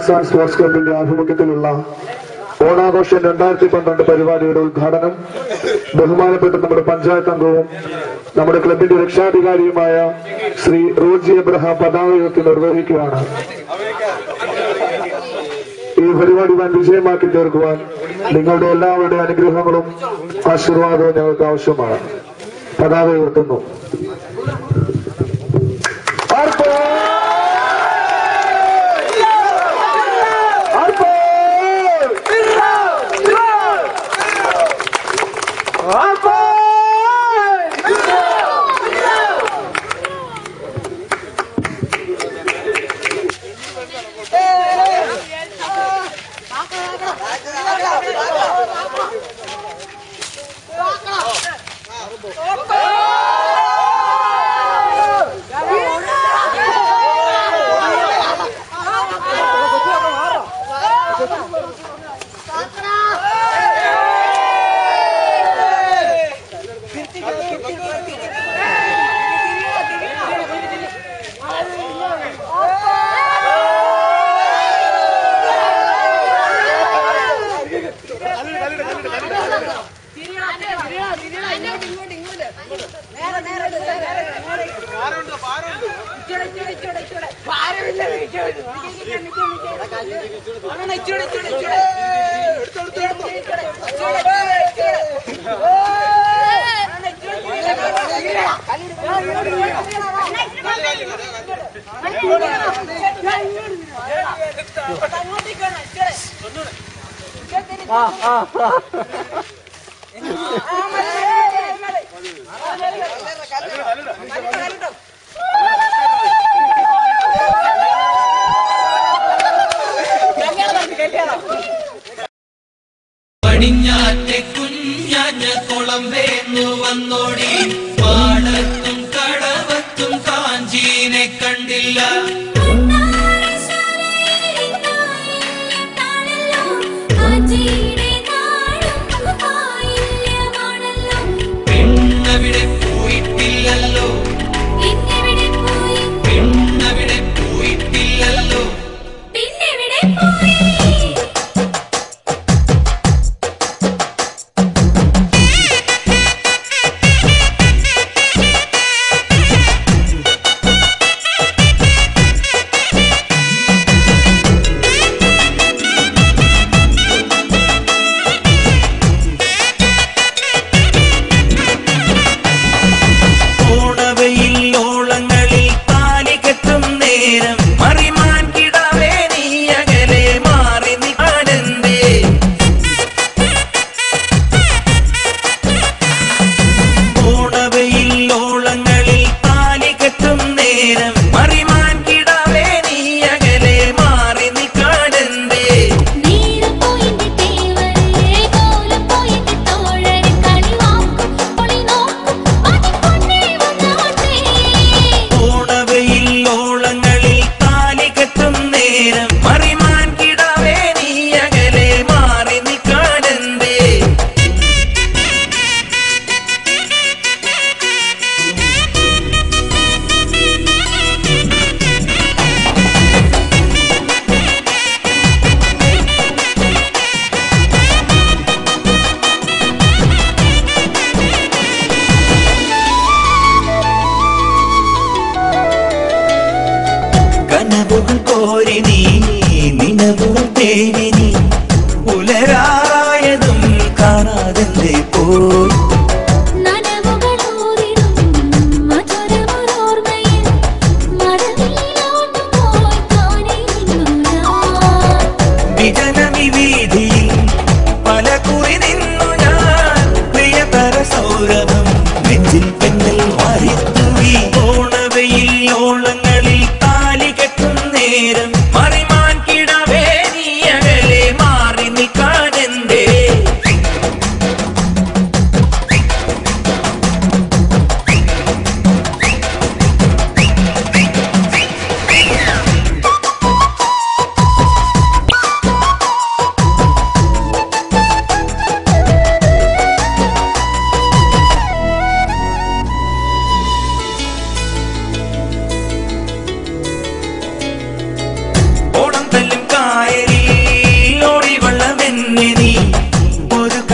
Arts and sports ക്ലബിന്റെ ആഭിമുഖ്യത്തിലുള്ള ഓണാഘോഷം 2012 പരിപാടിയുടെ ഉദ്ഘാടനം ബഹുമാനപ്പെട്ട നമ്മുടെ പഞ്ചായത്ത് അംഗവും നമ്മുടെ ക്ലബിന്റെ രക്ഷാധികാരിയുമായ ശ്രീ റോജി എബ്രഹാം പതാക ഉയർത്തി നിർവഹിക്കുകയാണ്. ഈ പരിപാടി വൻ വിജയമാക്കി തീർക്കുവാൻ നിങ്ങളുടെ എല്ലാവരുടെ അനുഗ്രഹങ്ങളും ആശീർവാദവും ഞങ്ങൾക്ക് ആവശ്യമാണ്. പതാക ഉയർത്തുന്നു. പടിഞ്ഞാറ്റെ കുഞ്ഞാഞ്ഞ കുളം വേന്നു വന്നോടി പാടത്തും കടവത്തും കാഞ്ചീനെ കണ്ടില്ല. പെണ്ണവിടെ പോയിട്ടില്ലല്ലോ, പെണ്ണവിടെ പോയിട്ടില്ലല്ലോ. പുലരായതും കാണാതെ പോയി വിജനമി വീതിയിൽ പല കുറി നിന്നു ഞാൻ പ്രിയതര സൗരഭം നെഞ്ചിൽ പെണ്ണൽ വാരിത്തൂവി. ഓണവയിൽ ഓളങ്ങളിൽ താലി കെട്ടും നേരം മറിമാൻ കിടവേ നീ അകലെ മാറി നിൽക്കാനെന്തേ.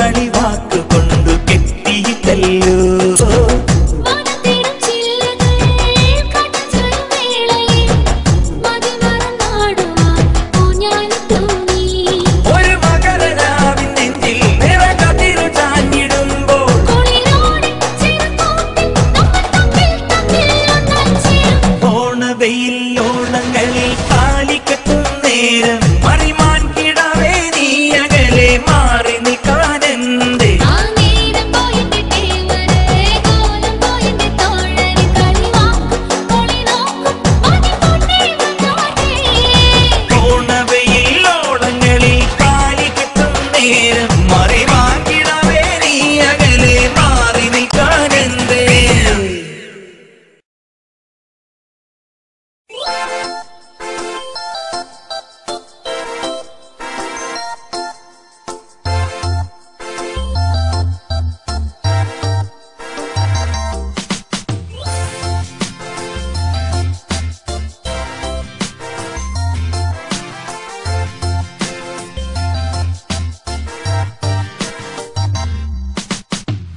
കളിവാക്കുകൊണ്ടു കെട്ടിയിട്ടല്ലോ. ഓണങ്ങളിൽ താലിക്കെട്ടും നേരം മറിമാൻ കിടാവേ നീ അകലെ മാറി നിൽക്കാനെന്തേ? ഓണവെയിൽ ഓളങ്ങളിൽ താലിക്കെട്ടും നേരം മറിമാൻ കിടാവേ നീ അകലെ മാറി നിൽക്കാനെന്തേ?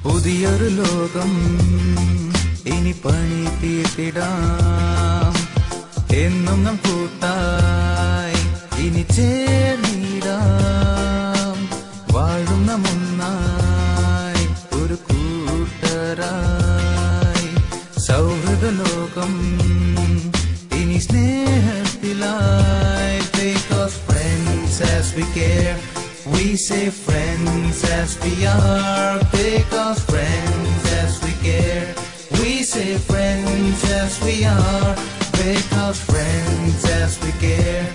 പുതിയൊരു ലോകം ഇനി പണി തീർത്തിടാം, എന്നും നാം കൂട്ടായി ഇനി ചേർന്നിടാം. വാഴും നാം ഒന്നായി ഒരു കൂട്ടരായി, സൗഹൃദ ലോകം ഇനി സ്നേഹത്തിലായി. Because friends as we care, we say friends as we are. Because friends as we care, we say friends as we are. Because friends as we care,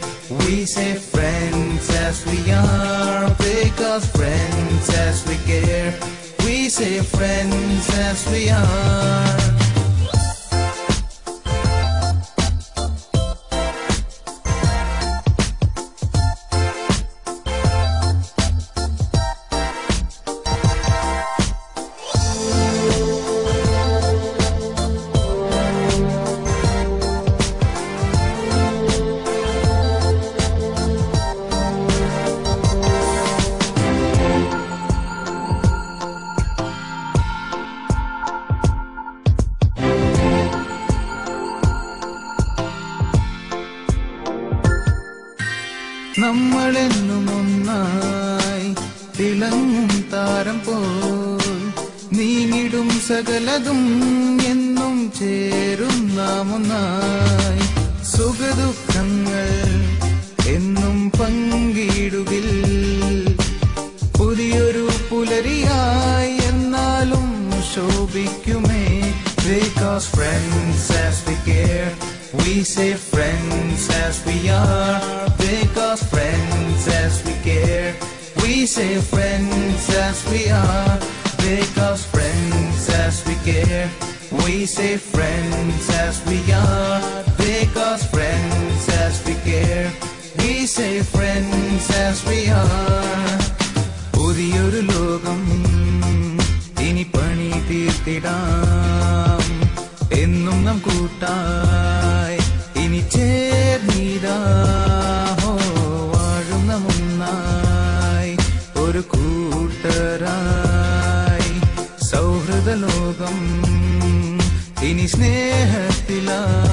we say friends as we are. Because friends as we care, we say friends as we are. നമ്മളെന്നും ഒന്നായി തിളങ്ങും താരം പോൽ നീങ്ങിടും സകലതും എന്നും ചേരും നാം ഒന്നായി. സുഖദുഃഖങ്ങൾ എന്നും പങ്കിടുകിൽ പുതിയൊരു പുലരിയായി എന്നാലും ശോഭിക്കുമേ. Because friends as we care, we say friends as we are. Because friends as we care, we say friends as we are. Because friends as we care, we say friends as we are. Because friends as we care, we say friends as we are. പുതിയൊരു ലോകം ഇനി പണി തീർത്തിടാം, എന്നും നാം കൂട്ടായി ഇനി ചേർന്നിടാം. വാഴും നാം ഒന്നായി ഒരു കൂട്ടരായി, സൗഹൃദ ലോകം ഇനി സ്നേഹത്തിലായി.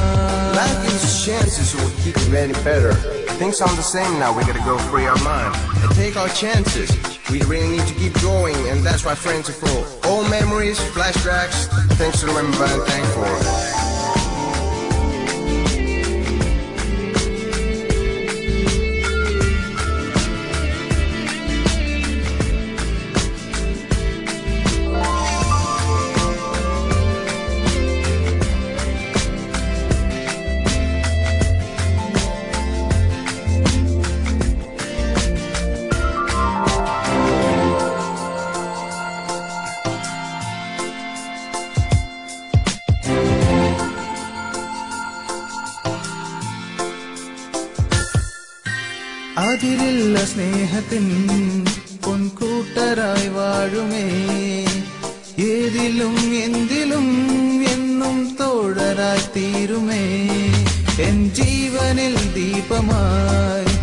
Life gives us chances, so we'll keep getting better. Things sound the same now, we gotta go free our mind and take our chances. We really need to keep going, and that's why friends are for old memories, flashbacks, things to remember and thank for. അതിരില്ല സ്നേഹത്തിൻ പൊൻകൂട്ടരായി വാഴുമേ. ഏതിലും എന്തിലും എന്നും തോഴരായി തീരുമേ. N ജീവനിൽ ദീപമായി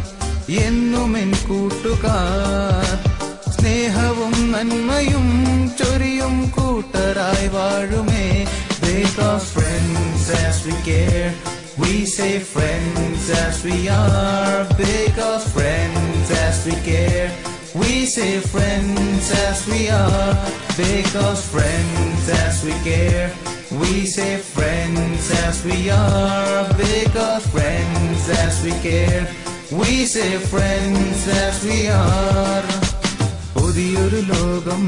എന്നും N കൂട്ടുകാർ, സ്നേഹവും നന്മയും ചൊരിയും കൂട്ടരായി വാഴുമേ. Because friends as we care, we say friends as we are. Because friends as we care, we say friends as we are. Because friends as we care, we say friends as we are. Because friends as we care, we say friends as we are. പുതിയൊരു ലോകം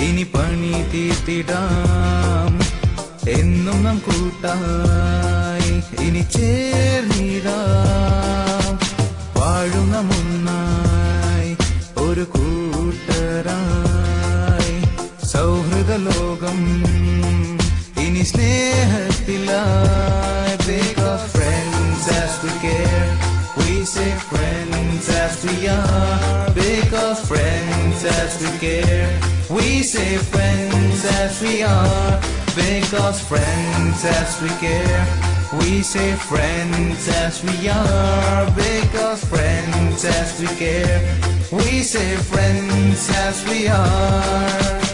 ഇനി പണി തീർത്തിടാം. എന്നും നാം കൂട്ടായി ഇനി ചേർന്നിടാം. വാഴും നാം ഒന്നായി ഒരു കൂട്ടരായി. സൗഹൃദ ലോകം ഇനി സ്നേഹത്തിലായി. Because friends as we care, we say friends as we are. Because friends as we care, we say friends as we are. Because friends as we care, we say friends as we are. Because friends as we care, we say friends as we are.